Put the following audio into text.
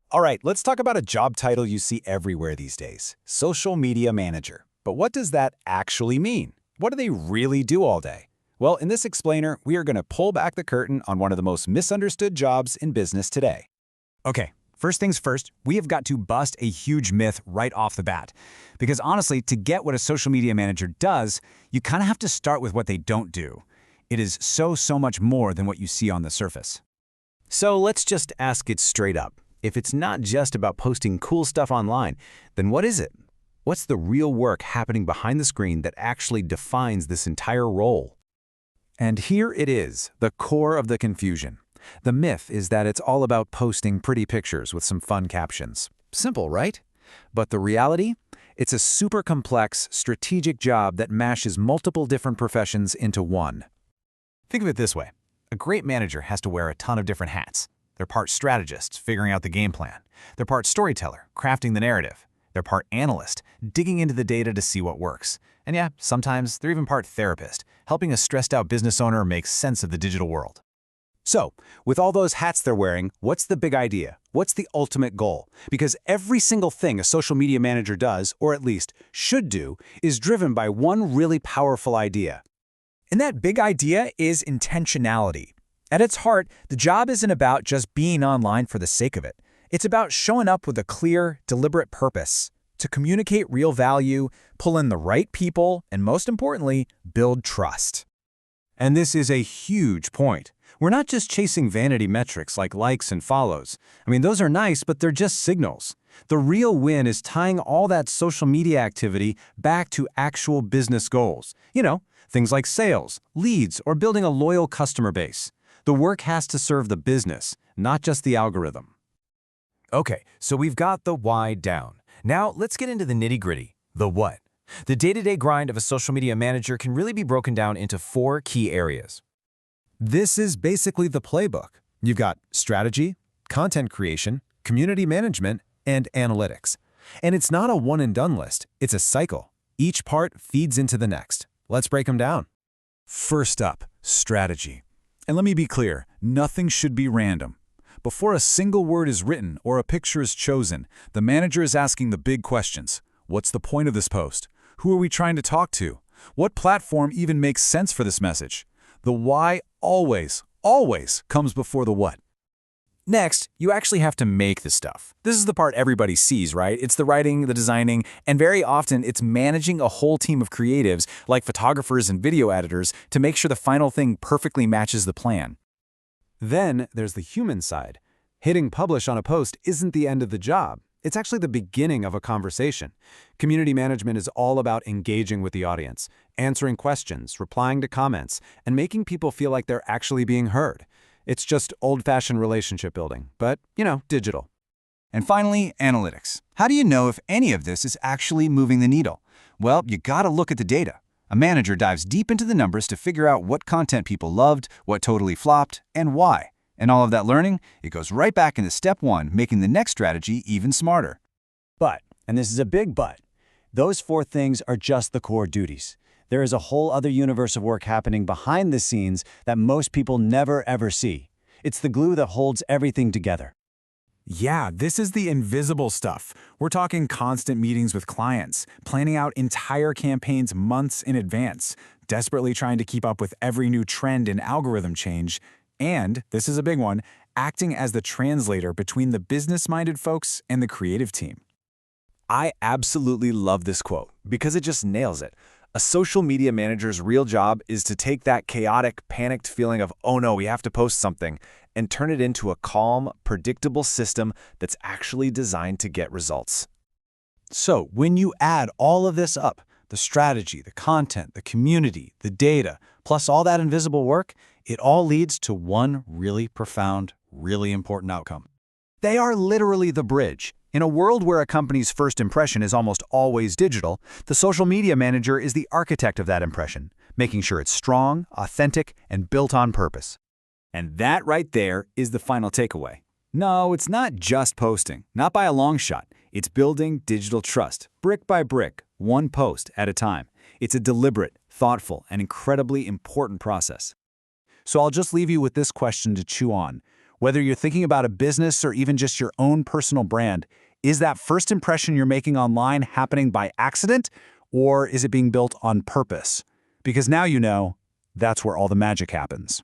All right, let's talk about a job title you see everywhere these days, social media manager. But what does that actually mean? What do they really do all day? Well, in this explainer, we are going to pull back the curtain on one of the most misunderstood jobs in business today. Okay, first things first, we have got to bust a huge myth right off the bat. Because honestly, to get what a social media manager does, you kind of have to start with what they don't do. It is so much more than what you see on the surface. So let's just ask it straight up. If it's not just about posting cool stuff online, then what is it? What's the real work happening behind the screen that actually defines this entire role? And here it is, the core of the confusion. The myth is that it's all about posting pretty pictures with some fun captions. Simple, right? But the reality? It's a super complex, strategic job that mashes multiple different professions into one. Think of it this way. A great manager has to wear a ton of different hats. They're part strategist, figuring out the game plan. They're part storyteller, crafting the narrative. They're part analyst, digging into the data to see what works. And yeah, sometimes they're even part therapist, helping a stressed-out business owner make sense of the digital world. So, with all those hats they're wearing, what's the big idea? What's the ultimate goal? Because every single thing a social media manager does, or at least should do, is driven by one really powerful idea. And that big idea is intentionality. At its heart, the job isn't about just being online for the sake of it. It's about showing up with a clear, deliberate purpose to communicate real value, pull in the right people, and most importantly, build trust. And this is a huge point. We're not just chasing vanity metrics like likes and follows. I mean, those are nice, but they're just signals. The real win is tying all that social media activity back to actual business goals. You know, things like sales, leads, or building a loyal customer base. The work has to serve the business, not just the algorithm. Okay, so we've got the why down. Now let's get into the nitty-gritty, the what. The day-to-day grind of a social media manager can really be broken down into 4 key areas. This is basically the playbook. You've got strategy, content creation, community management, and analytics. And it's not a one-and-done list, it's a cycle. Each part feeds into the next. Let's break them down. First up, strategy. And let me be clear, nothing should be random. Before a single word is written or a picture is chosen, the manager is asking the big questions. What's the point of this post? Who are we trying to talk to? What platform even makes sense for this message? The why always comes before the what. Next, you actually have to make the stuff. This is the part everybody sees, right? It's the writing, the designing, and very often it's managing a whole team of creatives, like photographers and video editors, to make sure the final thing perfectly matches the plan. Then there's the human side. Hitting publish on a post isn't the end of the job. It's actually the beginning of a conversation. Community management is all about engaging with the audience, answering questions, replying to comments, and making people feel like they're actually being heard. It's just old-fashioned relationship building, but, digital. And finally, analytics. How do you know if any of this is actually moving the needle? Well, you gotta look at the data. A manager dives deep into the numbers to figure out what content people loved, what totally flopped, and why. And all of that learning, it goes right back into step 1, making the next strategy even smarter. But, and this is a big but, those 4 things are just the core duties. There is a whole other universe of work happening behind the scenes that most people never ever see. It's the glue that holds everything together. Yeah, this is the invisible stuff. We're talking constant meetings with clients, planning out entire campaigns months in advance, desperately trying to keep up with every new trend and algorithm change, and, this is a big one, acting as the translator between the business-minded folks and the creative team. I absolutely love this quote because it just nails it. A social media manager's real job is to take that chaotic, panicked feeling of, oh no, we have to post something, and turn it into a calm, predictable system that's actually designed to get results. So when you add all of this up, the strategy, the content, the community, the data, plus all that invisible work, it all leads to one really profound, really important outcome. They are literally the bridge. In a world where a company's first impression is almost always digital, the social media manager is the architect of that impression, making sure it's strong, authentic, and built on purpose. And that right there is the final takeaway. No, it's not just posting, not by a long shot. It's building digital trust, brick by brick, one post at a time. It's a deliberate, thoughtful, and incredibly important process. So I'll just leave you with this question to chew on. Whether you're thinking about a business or even just your own personal brand, is that first impression you're making online happening by accident, or is it being built on purpose? Because now you know, that's where all the magic happens.